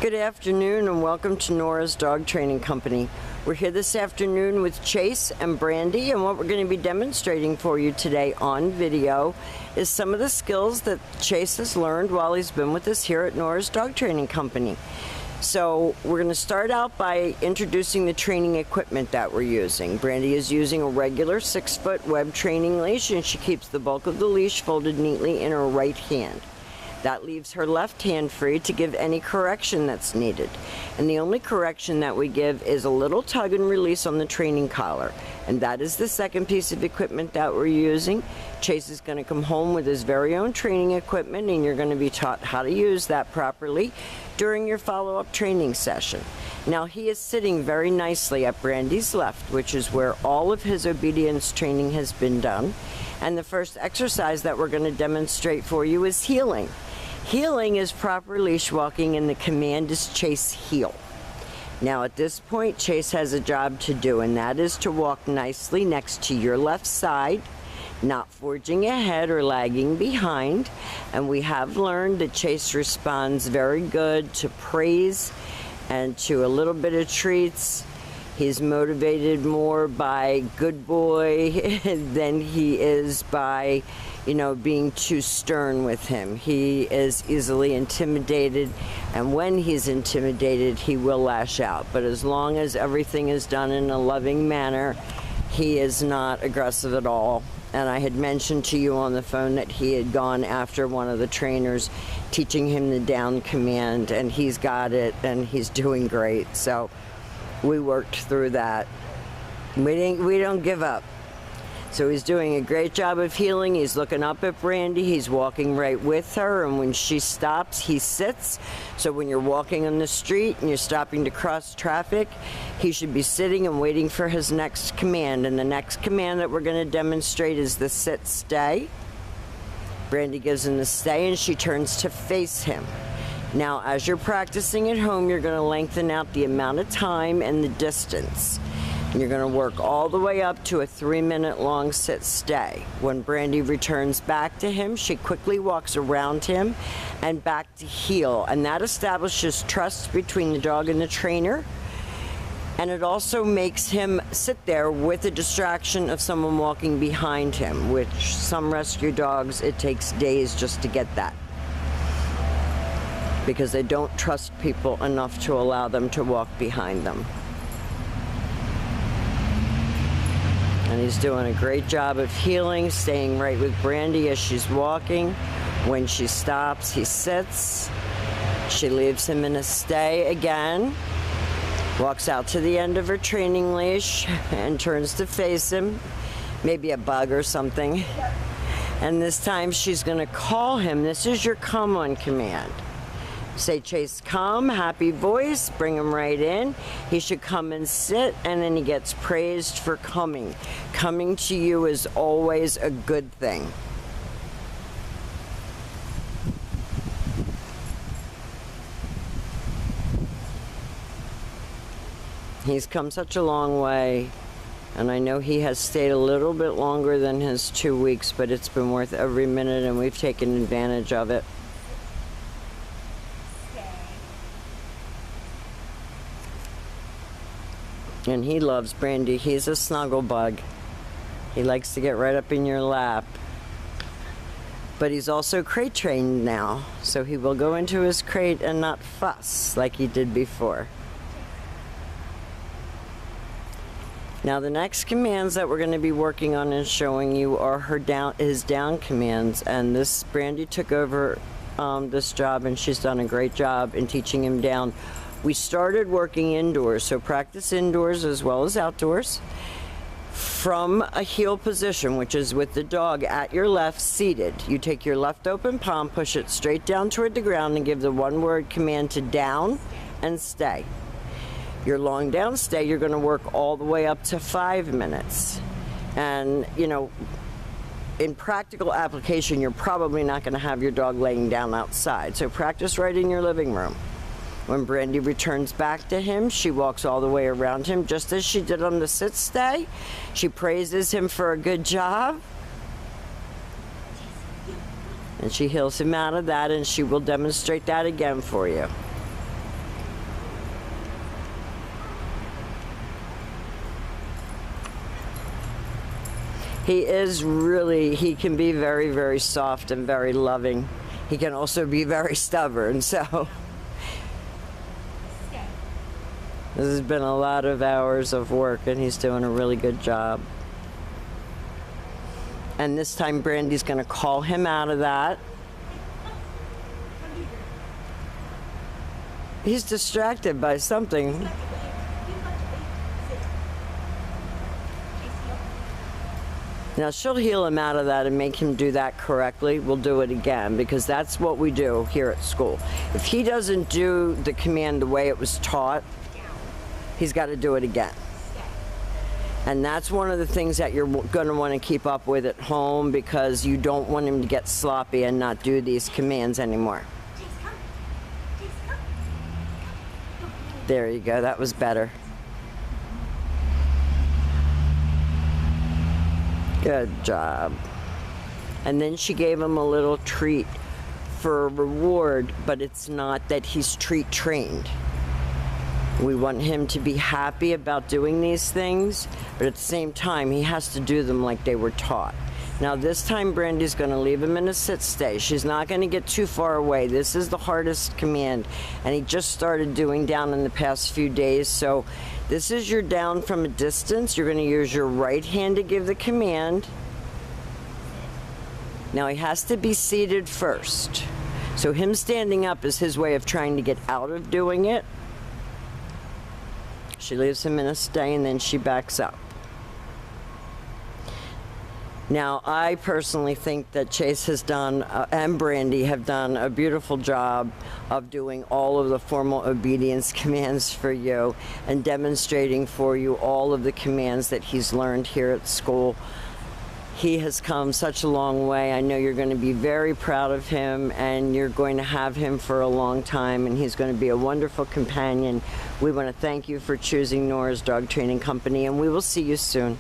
Good afternoon and welcome to Nora's Dog Training Company. We're here this afternoon with Chase and Brandy, and what we're going to be demonstrating for you today on video is some of the skills that Chase has learned while he's been with us here at Nora's Dog Training Company. So we're going to start out by introducing the training equipment that we're using. Brandy is using a regular 6-foot web training leash, and she keeps the bulk of the leash folded neatly in her right hand. That leaves her left hand free to give any correction that's needed. And the only correction that we give is a little tug and release on the training collar. And that is the second piece of equipment that we're using. Chase is going to come home with his very own training equipment, and you're going to be taught how to use that properly during your follow-up training session. Now, he is sitting very nicely at Brandy's left, which is where all of his obedience training has been done. And the first exercise that we're going to demonstrate for you is heeling. Heeling is proper leash walking, and the command is Chase heel. Now at this point, Chase has a job to do, and that is to walk nicely next to your left side, not forging ahead or lagging behind. And we have learned that Chase responds very good to praise and to a little bit of treats. He's motivated more by good boy than he is by, being too stern with him. He is easily intimidated, and when he's intimidated, he will lash out. But as long as everything is done in a loving manner, he is not aggressive at all. And I had mentioned to you on the phone that he had gone after one of the trainers, teaching him the down command, and he's got it, and he's doing great. So we worked through that. We don't give up. So he's doing a great job of heeling. He's looking up at Brandy. He's walking right with her, and when she stops, he sits. So when you're walking on the street and you're stopping to cross traffic, he should be sitting and waiting for his next command. And the next command that we're going to demonstrate is the sit stay. Brandy gives him the stay, and she turns to face him. Now, as you're practicing at home, you're going to lengthen out the amount of time and the distance. And you're going to work all the way up to a 3-minute long sit stay. When Brandy returns back to him, she quickly walks around him and back to heel. And that establishes trust between the dog and the trainer. And it also makes him sit there with a distraction of someone walking behind him, which some rescue dogs, it takes days just to get that, because they don't trust people enough to allow them to walk behind them. And he's doing a great job of heeling, staying right with Brandy as she's walking. When she stops, he sits. She leaves him in a stay again, walks out to the end of her training leash and turns to face him, maybe a bug or something. And this time she's going to call him. This is your come on command. Say, Chase, come, happy voice, bring him right in. He should come and sit, and then he gets praised for coming. Coming to you is always a good thing. He's come such a long way, and I know he has stayed a little bit longer than his 2 weeks, but it's been worth every minute, and we've taken advantage of it. And he loves Brandy. He's a snuggle bug. He likes to get right up in your lap. But he's also crate trained now, so he will go into his crate and not fuss like he did before. Now the next commands that we're going to be working on and showing you are his down commands. And this Brandy took over this job, and she's done a great job in teaching him down. We started working indoors, so practice indoors as well as outdoors. From a heel position, which is with the dog at your left seated, you take your left open palm, push it straight down toward the ground, and give the one-word command to down and stay. Your long down stay, you're going to work all the way up to 5 minutes. And, in practical application, you're probably not going to have your dog laying down outside, so practice right in your living room. When Brandy returns back to him, she walks all the way around him, just as she did on the sit stay. She praises him for a good job. And she heels him out of that, and she will demonstrate that again for you. He is really, he can be very, very soft and very loving. He can also be very stubborn, so this has been a lot of hours of work, and he's doing a really good job. And this time Brandy's going to call him out of that. He's distracted by something. Now she'll heal him out of that and make him do that correctly. We'll do it again, because that's what we do here at school. If he doesn't do the command the way it was taught, he's got to do it again. And that's one of the things that you're going to want to keep up with at home, because you don't want him to get sloppy and not do these commands anymore. There you go, that was better. Good job. And then she gave him a little treat for a reward, but it's not that he's treat trained. We want him to be happy about doing these things, but at the same time, he has to do them like they were taught. Now this time Brandy's going to leave him in a sit-stay. She's not going to get too far away. This is the hardest command, and he just started doing down in the past few days. So this is your down from a distance. You're going to use your right hand to give the command. Now he has to be seated first. So him standing up is his way of trying to get out of doing it. She leaves him in a stay, and then she backs up. Now, I personally think that Chase has done, and Brandy have done a beautiful job of doing all of the formal obedience commands for you and demonstrating for you all of the commands that he's learned here at school. He has come such a long way. I know you're going to be very proud of him, and you're going to have him for a long time, and he's going to be a wonderful companion. We want to thank you for choosing Nora's Dog Training Company, and we will see you soon.